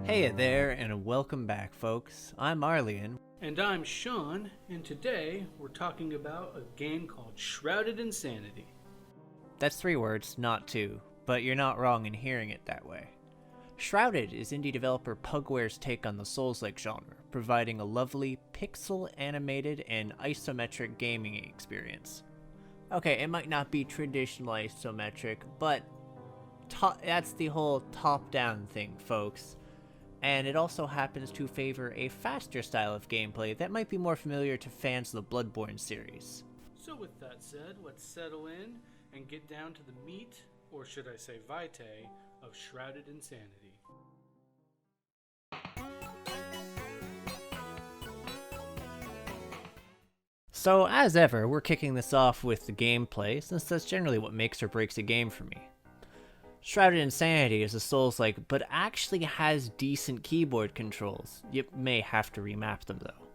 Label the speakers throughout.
Speaker 1: Hey there, and welcome back, folks. I'm Arlian.
Speaker 2: And I'm Sean, and today we're talking about a game called Shrouded in Sanity.
Speaker 1: That's 3 words, not 2, but you're not wrong in hearing it that way. Shrouded is indie developer Pugware's take on the Souls-like genre, providing a lovely, pixel-animated and isometric gaming experience. Okay, it might not be traditional isometric, but that's the whole top-down thing, folks. And it also happens to favor a faster style of gameplay that might be more familiar to fans of the Bloodborne series.
Speaker 2: So with that said, let's settle in and get down to the meat, or should I say vitae, of Shrouded in Sanity.
Speaker 1: So as ever, we're kicking this off with the gameplay, since that's generally what makes or breaks a game for me. Shrouded in Sanity is a Souls-like, but actually has decent keyboard controls. You may have to remap them though.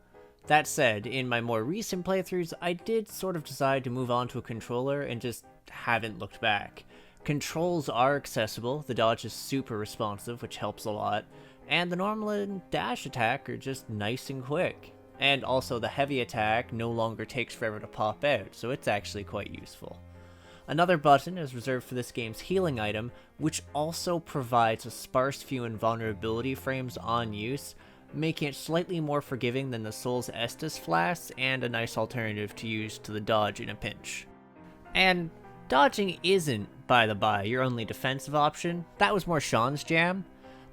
Speaker 1: That said, in my more recent playthroughs, I did sort of decide to move on to a controller and just haven't looked back. Controls are accessible, the dodge is super responsive, which helps a lot, and the normal and dash attack are just nice and quick. And also the heavy attack no longer takes forever to pop out, so it's actually quite useful. Another button is reserved for this game's healing item, which also provides a sparse few invulnerability frames on use, making it slightly more forgiving than the Souls Estus Flask, and a nice alternative to use to the dodge in a pinch. And dodging isn't, by the by, your only defensive option. That was more Sean's jam.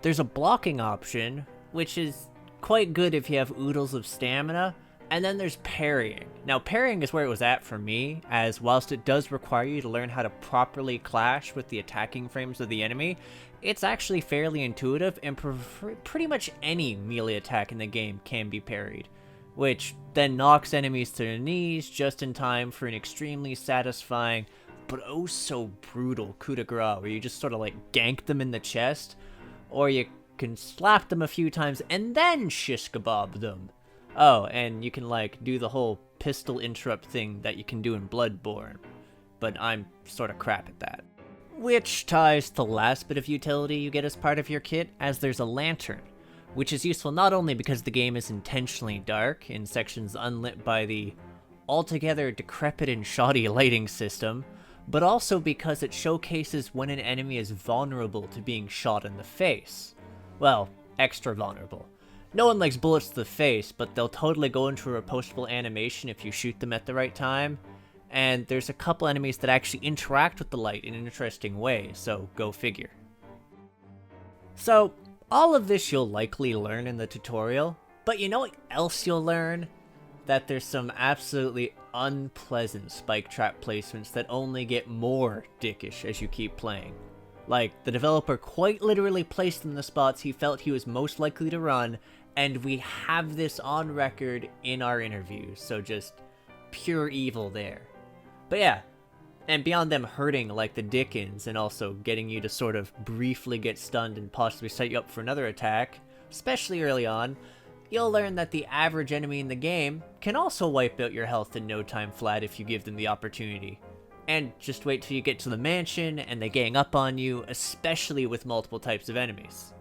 Speaker 1: There's a blocking option, which is quite good if you have oodles of stamina, and then there's parrying. Now parrying is where it was at for me, as whilst it does require you to learn how to properly clash with the attacking frames of the enemy, it's actually fairly intuitive, and pretty much any melee attack in the game can be parried, which then knocks enemies to their knees just in time for an extremely satisfying but oh so brutal coup de grace where you just sort of like gank them in the chest, or you can slap them a few times and then shish kebab them. Oh, and you can like do the whole pistol interrupt thing that you can do in Bloodborne, but I'm sort of crap at that. Which ties to the last bit of utility you get as part of your kit, as there's a lantern, which is useful not only because the game is intentionally dark in sections unlit by the altogether decrepit and shoddy lighting system, but also because it showcases when an enemy is vulnerable to being shot in the face. Well, extra vulnerable. No one likes bullets to the face, but they'll totally go into a repostable animation if you shoot them at the right time. And there's a couple enemies that actually interact with the light in an interesting way, so go figure. So, all of this you'll likely learn in the tutorial, but you know what else you'll learn? That there's some absolutely unpleasant spike trap placements that only get more dickish as you keep playing. Like, the developer quite literally placed them in the spots he felt he was most likely to run, and we have this on record in our interviews, so just pure evil there. But yeah, and beyond them hurting like the Dickens and also getting you to sort of briefly get stunned and possibly set you up for another attack, especially early on, you'll learn that the average enemy in the game can also wipe out your health in no time flat if you give them the opportunity. And just wait till you get to the mansion and they gang up on you, especially with multiple types of enemies.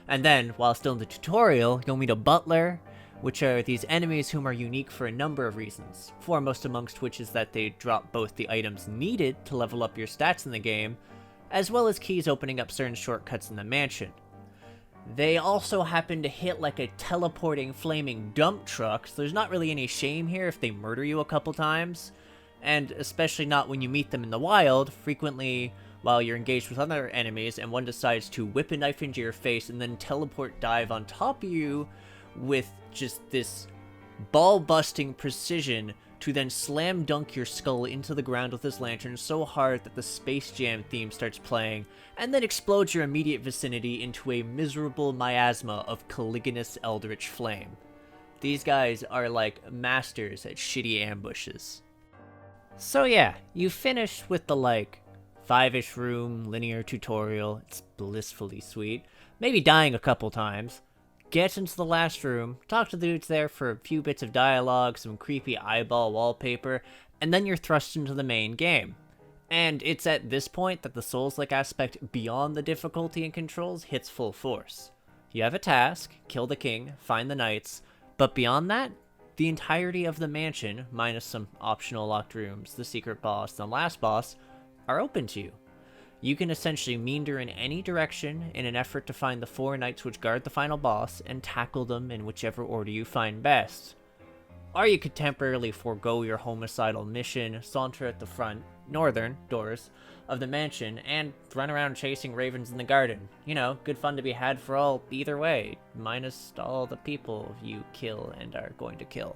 Speaker 1: And then, while still in the tutorial, you'll meet a butler, which are these enemies whom are unique for a number of reasons, foremost amongst which is that they drop both the items needed to level up your stats in the game, as well as keys opening up certain shortcuts in the mansion. They also happen to hit like a teleporting flaming dump truck, so there's not really any shame here if they murder you a couple times, and especially not when you meet them in the wild, frequently while you're engaged with other enemies and one decides to whip a knife into your face and then teleport dive on top of you with just this ball-busting precision to then slam dunk your skull into the ground with this lantern so hard that the Space Jam theme starts playing, and then explodes your immediate vicinity into a miserable miasma of caliginous eldritch flame. These guys are like masters at shitty ambushes. So yeah, you finish with the like 5-ish room linear tutorial. It's blissfully sweet. Maybe dying a couple times. Get into the last room, talk to the dudes there for a few bits of dialogue, some creepy eyeball wallpaper, and then you're thrust into the main game. And it's at this point that the Souls-like aspect beyond the difficulty and controls hits full force. You have a task, kill the king, find the knights, but beyond that, the entirety of the mansion, minus some optional locked rooms, the secret boss, and the last boss, are open to you. You can essentially meander in any direction in an effort to find the 4 knights which guard the final boss and tackle them in whichever order you find best. Or you could temporarily forego your homicidal mission, saunter at the front, northern doors of the mansion, and run around chasing ravens in the garden. You know, good fun to be had for all either way, minus all the people you kill and are going to kill.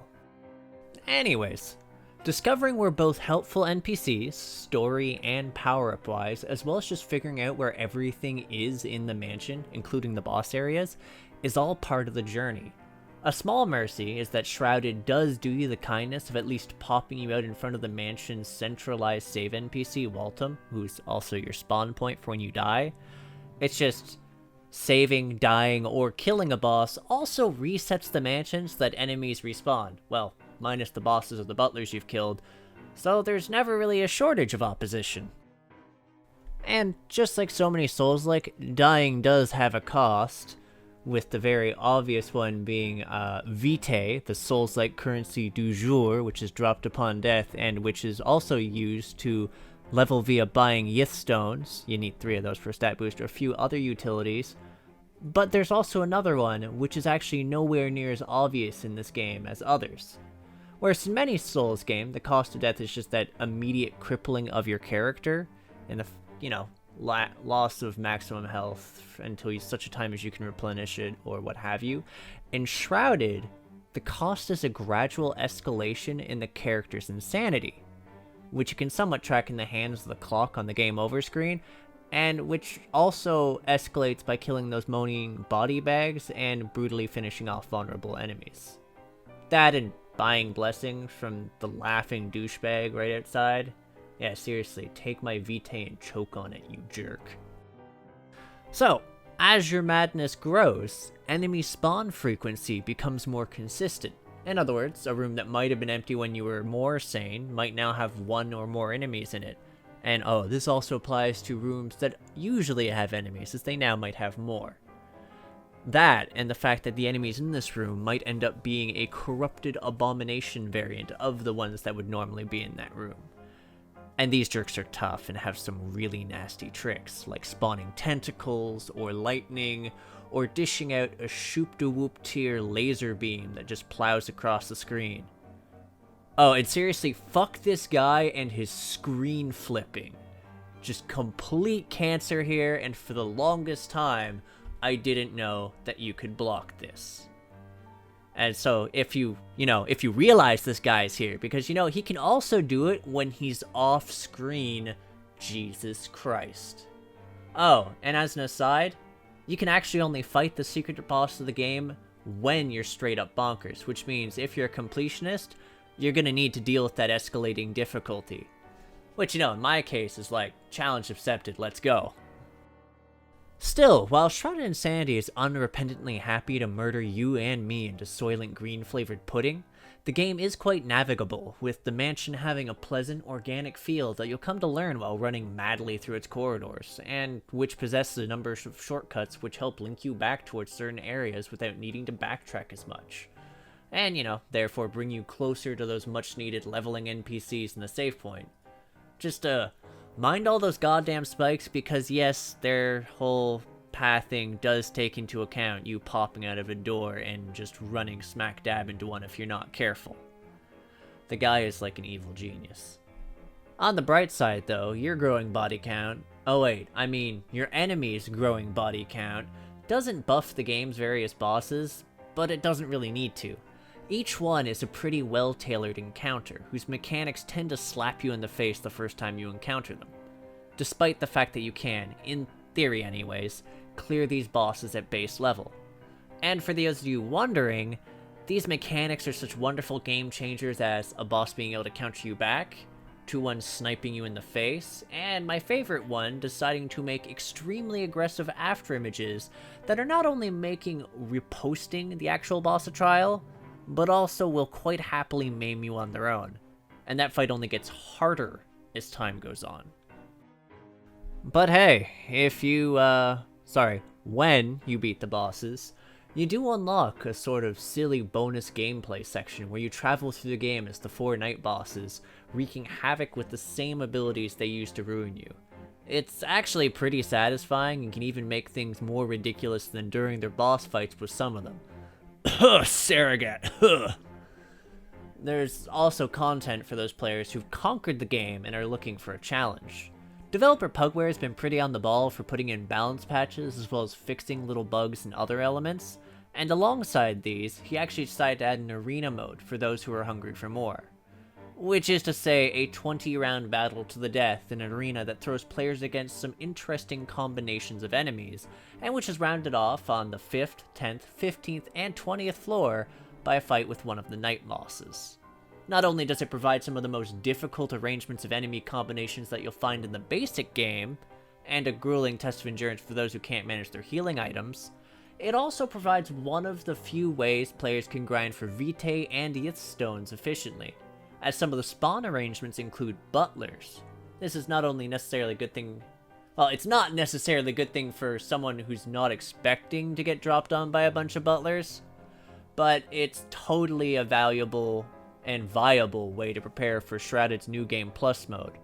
Speaker 1: Anyways, discovering where both helpful NPCs, story and power-up wise, as well as just figuring out where everything is in the mansion, including the boss areas, is all part of the journey. A small mercy is that Shrouded does do you the kindness of at least popping you out in front of the mansion's centralized save NPC, Waltham, who's also your spawn point for when you die. It's just saving, dying, or killing a boss also resets the mansion so that enemies respawn. Well, minus the bosses or the butlers you've killed, so there's never really a shortage of opposition. And just like so many Souls-like, dying does have a cost, with the very obvious one being Vitae, the Souls-like currency du jour, which is dropped upon death, and which is also used to level via buying Yith Stones. You need 3 of those for stat boost, or a few other utilities. But there's also another one, which is actually nowhere near as obvious in this game as others. Whereas in many Souls games, the cost of death is just that immediate crippling of your character, and the, loss of maximum health until such a time as you can replenish it or what have you. In Shrouded, the cost is a gradual escalation in the character's insanity, which you can somewhat track in the hands of the clock on the game over screen, and which also escalates by killing those moaning body bags and brutally finishing off vulnerable enemies. That and buying blessings from the laughing douchebag right outside. Yeah, seriously, take my Vitae and choke on it, you jerk. So, as your madness grows, enemy spawn frequency becomes more consistent. In other words, a room that might have been empty when you were more sane might now have 1 or more enemies in it. And this also applies to rooms that usually have enemies, as they now might have more. That, and the fact that the enemies in this room might end up being a corrupted abomination variant of the ones that would normally be in that room. And these jerks are tough and have some really nasty tricks, like spawning tentacles, or lightning, or dishing out a shoop-de-whoop tier laser beam that just plows across the screen. Oh, and seriously, fuck this guy and his screen flipping. Just complete cancer here, and for the longest time, I didn't know that you could block this. And so if you realize this guy's here, because, he can also do it when he's off screen. Jesus Christ. Oh, and as an aside, you can actually only fight the secret boss of the game when you're straight up bonkers, which means if you're a completionist, you're gonna need to deal with that escalating difficulty. Which, in my case is like, challenge accepted, let's go. Still, while Shrouded in Sanity is unrepentantly happy to murder you and me into soylent green-flavored pudding, the game is quite navigable, with the mansion having a pleasant, organic feel that you'll come to learn while running madly through its corridors, and which possesses a number of shortcuts which help link you back towards certain areas without needing to backtrack as much. And, therefore bring you closer to those much-needed leveling NPCs in the save point. Just, mind all those goddamn spikes, because yes, their whole pathing does take into account you popping out of a door and just running smack dab into one if you're not careful. The guy is like an evil genius. On the bright side though, your growing body count, your enemy's growing body count, doesn't buff the game's various bosses, but it doesn't really need to. Each one is a pretty well-tailored encounter, whose mechanics tend to slap you in the face the first time you encounter them, despite the fact that you can, in theory anyways, clear these bosses at base level. And for those of you wondering, these mechanics are such wonderful game changers as a boss being able to counter you back, 2-1 sniping you in the face, and my favorite one, deciding to make extremely aggressive after images that are not only making reposting the actual boss a trial, but also will quite happily maim you on their own. And that fight only gets harder as time goes on. But hey, if you, When you beat the bosses, you do unlock a sort of silly bonus gameplay section where you travel through the game as the 4 night bosses, wreaking havoc with the same abilities they use to ruin you. It's actually pretty satisfying and can even make things more ridiculous than during their boss fights with some of them. Surrogate. There's also content for those players who've conquered the game and are looking for a challenge. Developer Pugware has been pretty on the ball for putting in balance patches as well as fixing little bugs and other elements, and alongside these, he actually decided to add an arena mode for those who are hungry for more. Which is to say, a 20-round battle to the death in an arena that throws players against some interesting combinations of enemies, and which is rounded off on the 5th, 10th, 15th, and 20th floor by a fight with one of the night bosses. Not only does it provide some of the most difficult arrangements of enemy combinations that you'll find in the basic game, and a grueling test of endurance for those who can't manage their healing items, it also provides one of the few ways players can grind for Vitae and Ith stones efficiently, as some of the spawn arrangements include butlers. This is not only necessarily a good thing, well, it's not necessarily a good thing for someone who's not expecting to get dropped on by a bunch of butlers, but it's totally a valuable and viable way to prepare for Shrouded's New Game Plus mode.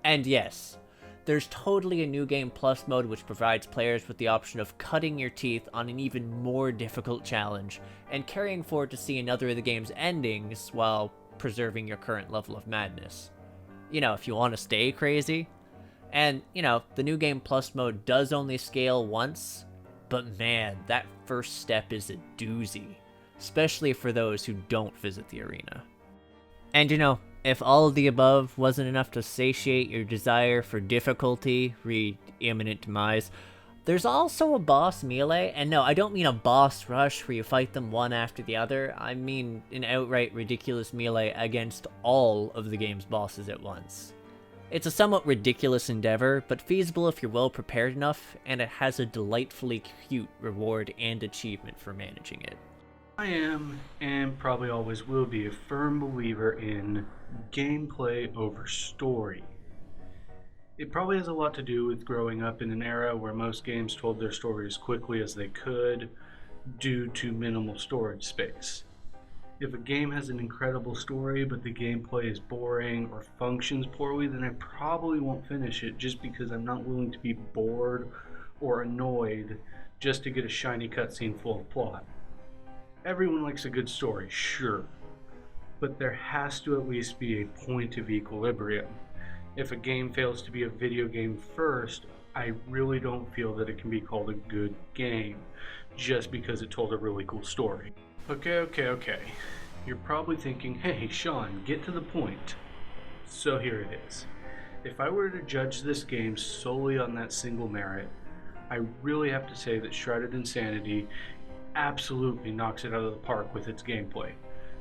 Speaker 1: And yes, there's totally a New Game Plus mode which provides players with the option of cutting your teeth on an even more difficult challenge and carrying forward to see another of the game's endings while preserving your current level of madness. You know, if you want to stay crazy. And, you know, the New Game Plus mode does only scale once, but man, that first step is a doozy, especially for those who don't visit the arena. And you know, if all of the above wasn't enough to satiate your desire for difficulty, read imminent demise, there's also a boss melee, and no, I don't mean a boss rush where you fight them one after the other, I mean an outright ridiculous melee against all of the game's bosses at once. It's a somewhat ridiculous endeavor, but feasible if you're well prepared enough, and it has a delightfully cute reward and achievement for managing it.
Speaker 2: I am, and probably always will be, a firm believer in gameplay over story. It probably has a lot to do with growing up in an era where most games told their story as quickly as they could due to minimal storage space. If a game has an incredible story but the gameplay is boring or functions poorly, then I probably won't finish it just because I'm not willing to be bored or annoyed just to get a shiny cutscene full of plot. Everyone likes a good story, sure, but there has to at least be a point of equilibrium. If a game fails to be a video game first, I really don't feel that it can be called a good game just because it told a really cool story. Okay. You're probably thinking, hey Sean, get to the point. So here it is. If I were to judge this game solely on that single merit, I really have to say that Shrouded in Sanity absolutely knocks it out of the park with its gameplay.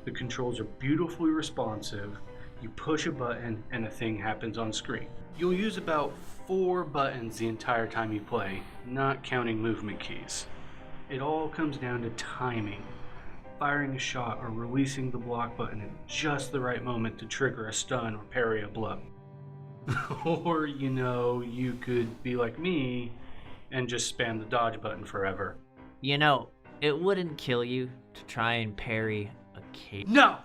Speaker 2: The controls are beautifully responsive. You push a button and a thing happens on screen. You'll use about 4 buttons the entire time you play, not counting movement keys. It all comes down to timing. Firing a shot or releasing the block button at just the right moment to trigger a stun or parry a blow. Or, you know, you could be like me and just spam the dodge button forever.
Speaker 1: You know, it wouldn't kill you to try and parry a cape.
Speaker 2: No!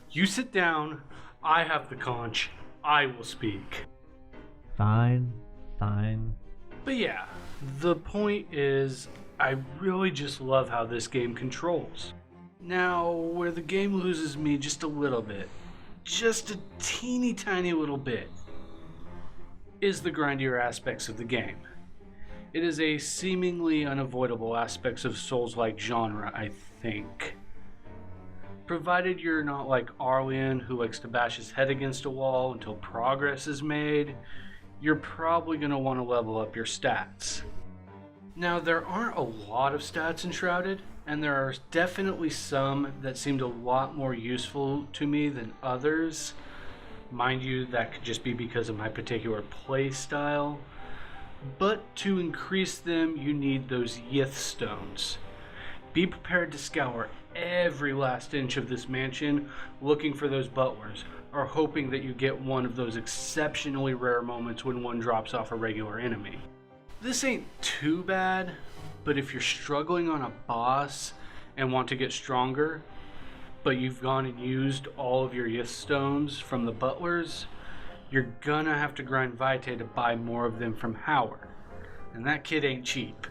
Speaker 2: You sit down, I have the conch, I will speak.
Speaker 1: Fine.
Speaker 2: But yeah, the point is, I really just love how this game controls. Now, where the game loses me just a little bit, just a teeny tiny little bit, is the grindier aspects of the game. It is a seemingly unavoidable aspects of Souls-like genre, I think. Provided you're not like Arlian, who likes to bash his head against a wall until progress is made, you're probably going to want to level up your stats. Now, there aren't a lot of stats in Shrouded, and there are definitely some that seemed a lot more useful to me than others. Mind you, that could just be because of my particular play style. But to increase them, you need those Yith stones. Be prepared to scour every last inch of this mansion looking for those butlers, or hoping that you get one of those exceptionally rare moments when one drops off a regular enemy. This ain't too bad, but if you're struggling on a boss and want to get stronger, but you've gone and used all of your Yith stones from the butlers, you're gonna have to grind Vitae to buy more of them from Howard. And that kid ain't cheap.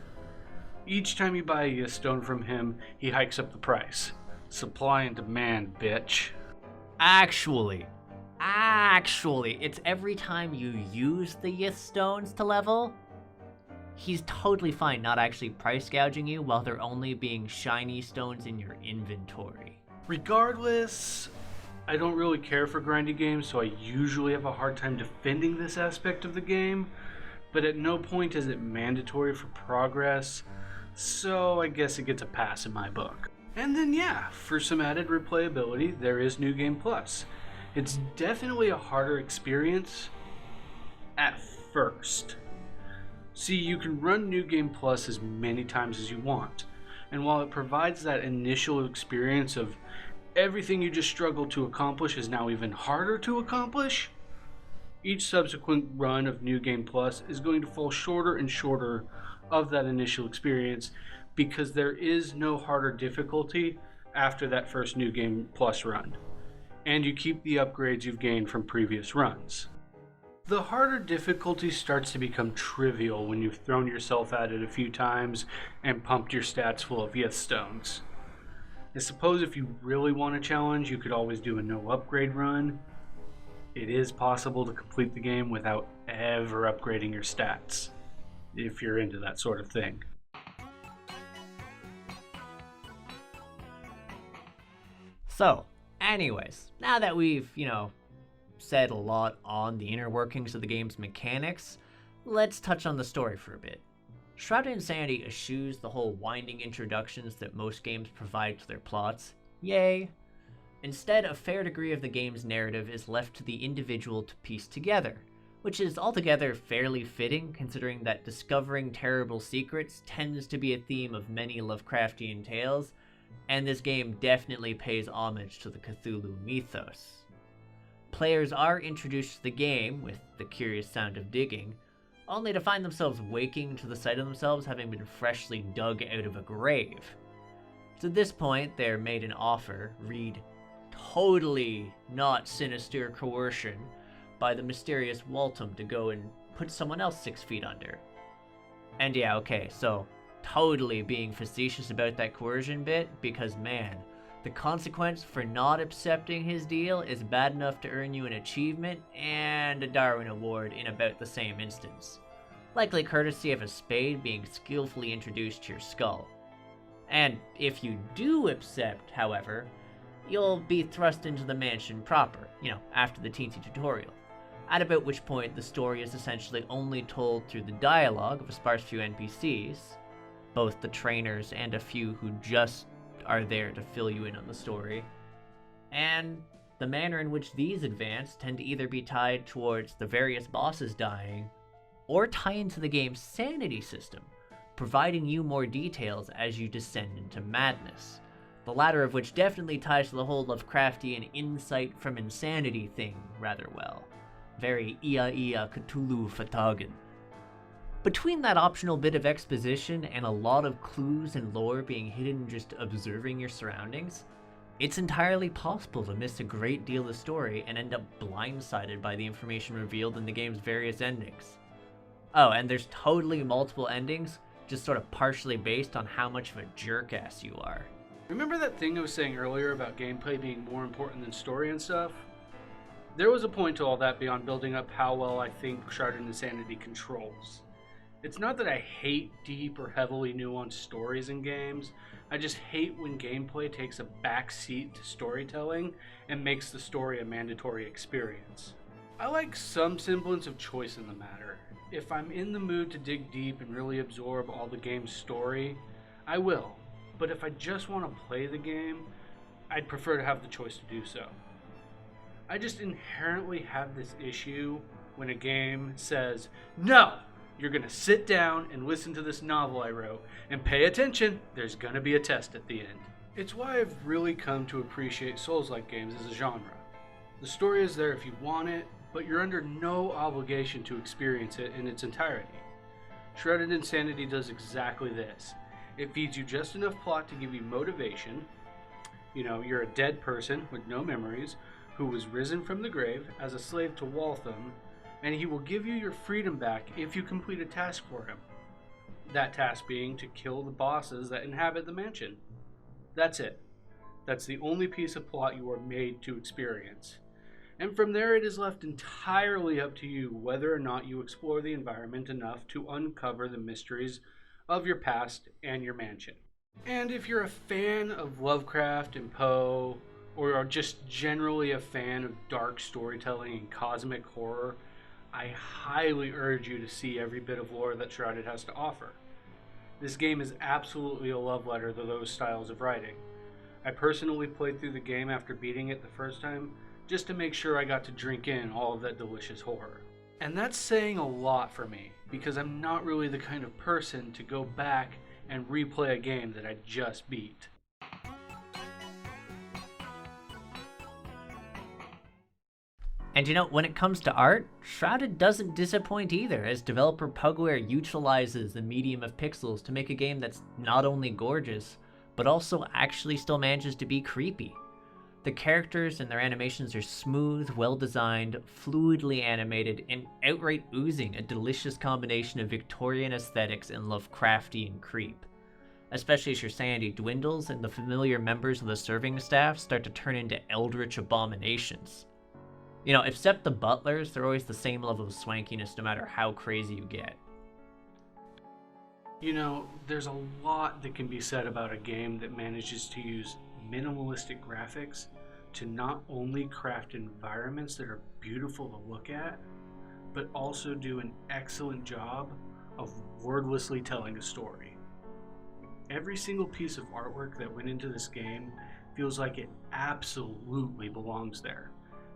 Speaker 2: Each time you buy a Yith stone from him, he hikes up the price. Supply and demand, bitch.
Speaker 1: Actually, it's every time you use the Yith stones to level. He's totally fine not actually price gouging you while they're only being shiny stones in your inventory.
Speaker 2: Regardless, I don't really care for grindy games, so I usually have a hard time defending this aspect of the game, but at no point is it mandatory for progress, so I guess it gets a pass in my book. And then yeah, for some added replayability, there is New Game Plus. It's definitely a harder experience at first. See, you can run New Game Plus as many times as you want, and while it provides that initial experience of everything you just struggled to accomplish is now even harder to accomplish, each subsequent run of New Game Plus is going to fall shorter and shorter of that initial experience because there is no harder difficulty after that first New Game Plus run, and you keep the upgrades you've gained from previous runs. The harder difficulty starts to become trivial when you've thrown yourself at it a few times and pumped your stats full of Yith stones. I suppose if you really want a challenge, you could always do a no upgrade run. It is possible to complete the game without ever upgrading your stats, if you're into that sort of thing.
Speaker 1: So, anyways, now that we've, said a lot on the inner workings of the game's mechanics, let's touch on the story for a bit. Shrouded in Sanity eschews the whole winding introductions that most games provide to their plots. Yay! Instead, a fair degree of the game's narrative is left to the individual to piece together, which is altogether fairly fitting considering that discovering terrible secrets tends to be a theme of many Lovecraftian tales, and this game definitely pays homage to the Cthulhu mythos. Players are introduced to the game with the curious sound of digging, only to find themselves waking to the sight of themselves having been freshly dug out of a grave. To this point, they're made an offer, read totally not sinister coercion, by the mysterious Waltum to go and put someone else 6 feet under. And yeah, okay, so totally being facetious about that coercion bit, because man, the consequence for not accepting his deal is bad enough to earn you an achievement and a Darwin Award in about the same instance. Likely courtesy of a spade being skillfully introduced to your skull. And if you do accept, however, you'll be thrust into the mansion proper, after the teensy tutorial. At about which point the story is essentially only told through the dialogue of a sparse few NPCs, both the trainers and a few who just are there to fill you in on the story, and the manner in which these advance tend to either be tied towards the various bosses dying, or tie into the game's sanity system, providing you more details as you descend into madness, the latter of which definitely ties to the whole Lovecraftian insight from insanity thing rather well. Very Ia Cthulhu Fatagan. Between that optional bit of exposition and a lot of clues and lore being hidden just observing your surroundings, it's entirely possible to miss a great deal of the story and end up blindsided by the information revealed in the game's various endings. Oh, and there's totally multiple endings, just sort of partially based on how much of a jerk-ass you are.
Speaker 2: Remember that thing I was saying earlier about gameplay being more important than story and stuff? There was a point to all that beyond building up how well I think Shrouded in Sanity controls. It's not that I hate deep or heavily nuanced stories in games, I just hate when gameplay takes a backseat to storytelling and makes the story a mandatory experience. I like some semblance of choice in the matter. If I'm in the mood to dig deep and really absorb all the game's story, I will. But if I just want to play the game, I'd prefer to have the choice to do so. I just inherently have this issue when a game says, no! You're going to sit down and listen to this novel I wrote, and pay attention, there's going to be a test at the end. It's why I've really come to appreciate Souls-like games as a genre. The story is there if you want it, but you're under no obligation to experience it in its entirety. Shrouded in Sanity does exactly this. It feeds you just enough plot to give you motivation. You know, you're a dead person with no memories who was risen from the grave as a slave to Waltham, and he will give you your freedom back if you complete a task for him. That task being to kill the bosses that inhabit the mansion. That's it. That's the only piece of plot you are made to experience. And from there, it is left entirely up to you whether or not you explore the environment enough to uncover the mysteries of your past and your mansion. And if you're a fan of Lovecraft and Poe, or are just generally a fan of dark storytelling and cosmic horror, I highly urge you to see every bit of lore that Shrouded has to offer. This game is absolutely a love letter to those styles of writing. I personally played through the game after beating it the first time, just to make sure I got to drink in all of that delicious horror. And that's saying a lot for me, because I'm not really the kind of person to go back and replay a game that I just beat.
Speaker 1: And you know, when it comes to art, Shrouded doesn't disappoint either, as developer Pugware utilizes the medium of pixels to make a game that's not only gorgeous, but also actually still manages to be creepy. The characters and their animations are smooth, well-designed, fluidly animated, and outright oozing a delicious combination of Victorian aesthetics and Lovecraftian creep. Especially as your sanity dwindles and the familiar members of the serving staff start to turn into eldritch abominations. You know, except the butlers, they're always the same level of swankiness no matter how crazy you get.
Speaker 2: You know, there's a lot that can be said about a game that manages to use minimalistic graphics to not only craft environments that are beautiful to look at, but also do an excellent job of wordlessly telling a story. Every single piece of artwork that went into this game feels like it absolutely belongs there,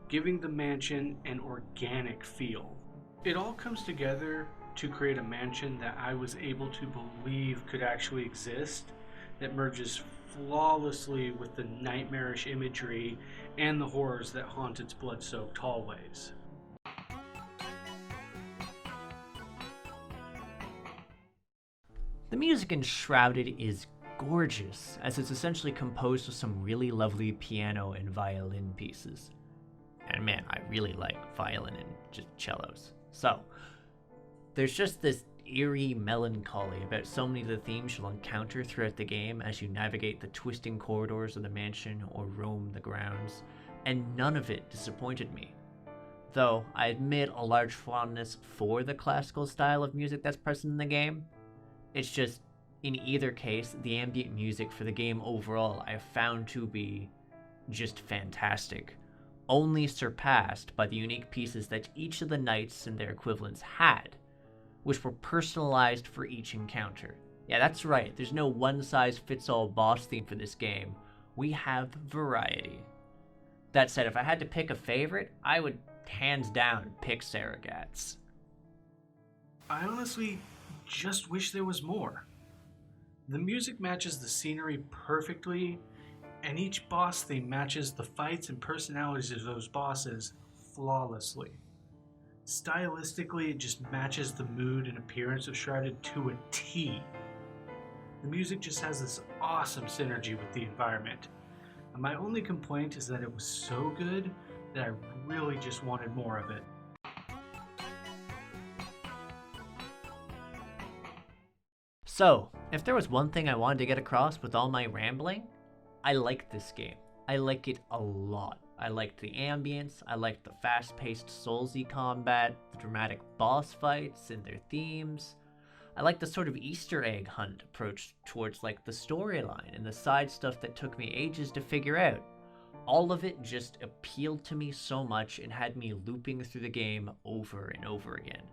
Speaker 2: giving the mansion an organic feel. It all comes together to create a mansion that I was able to believe could actually exist, that merges flawlessly with the nightmarish imagery and the horrors that haunt its blood-soaked hallways.
Speaker 1: The music in Shrouded is gorgeous, as it's essentially composed of some really lovely piano and violin pieces. And man, I really like violin and just cellos. So, there's just this eerie melancholy about so many of the themes you'll encounter throughout the game as you navigate the twisting corridors of the mansion or roam the grounds, and none of it disappointed me. Though, I admit a large fondness for the classical style of music that's present in the game. It's just, in either case, the ambient music for the game overall I have found to be just fantastic, only surpassed by the unique pieces that each of the knights and their equivalents had, which were personalized for each encounter. Yeah, that's right, there's no one-size-fits-all boss theme for this game. We have variety. That said, if I had to pick a favorite, I would hands down pick Saragats.
Speaker 2: I honestly just wish there was more. The music matches the scenery perfectly, and each boss theme matches the fights and personalities of those bosses flawlessly. Stylistically, it just matches the mood and appearance of Shrouded to a T. The music just has this awesome synergy with the environment. And my only complaint is that it was so good that I really just wanted more of it.
Speaker 1: So, if there was one thing I wanted to get across with all my rambling, I like this game. I like it a lot. I liked the ambience, I liked the fast-paced Soulsy combat, the dramatic boss fights and their themes. I liked the sort of Easter egg hunt approach towards like the storyline and the side stuff that took me ages to figure out. All of it just appealed to me so much and had me looping through the game over and over again.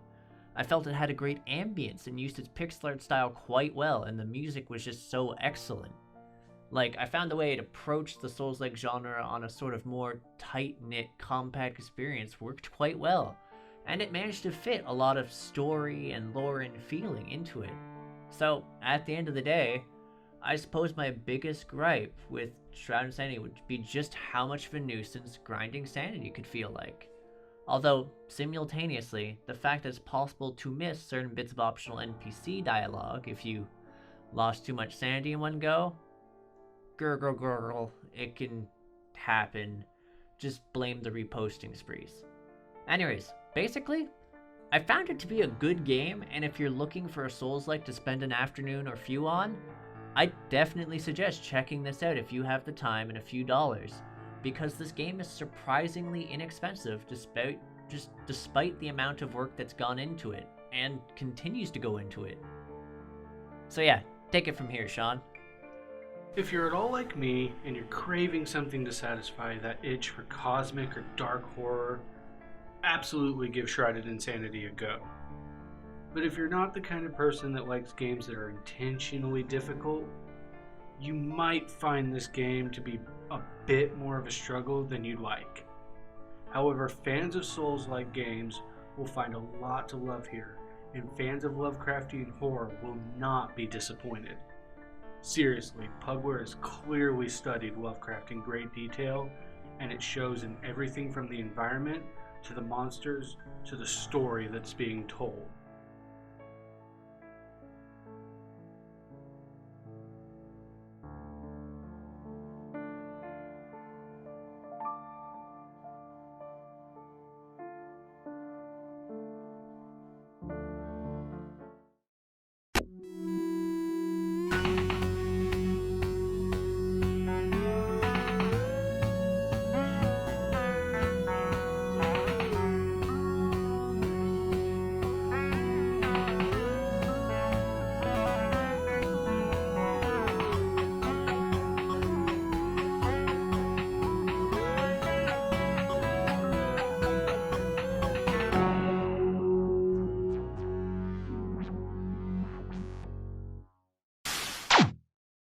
Speaker 1: I felt it had a great ambience and used its pixel art style quite well, and the music was just so excellent. Like, I found the way it approached the Souls-like genre on a sort of more tight-knit, compact experience worked quite well, and it managed to fit a lot of story and lore and feeling into it. So, at the end of the day, I suppose my biggest gripe with Shrouded Sanity would be just how much of a nuisance grinding Sanity could feel like. Although, simultaneously, the fact that it's possible to miss certain bits of optional NPC dialogue if you lost too much sanity in one go, girl, it can happen. Just blame the reposting sprees. Anyways, basically, I found it to be a good game, and if you're looking for a Souls-like to spend an afternoon or few on, I definitely suggest checking this out if you have the time and a few dollars, because this game is surprisingly inexpensive despite the amount of work that's gone into it, and continues to go into it. So yeah, take it from here, Sean.
Speaker 2: If you're at all like me and you're craving something to satisfy that itch for cosmic or dark horror, absolutely give Shrouded Insanity a go. But if you're not the kind of person that likes games that are intentionally difficult, you might find this game to be a bit more of a struggle than you'd like. However, fans of Souls-like games will find a lot to love here, and fans of Lovecraftian horror will not be disappointed. Seriously, Pugware has clearly studied Lovecraft in great detail, and it shows in everything from the environment, to the monsters, to the story that's being told.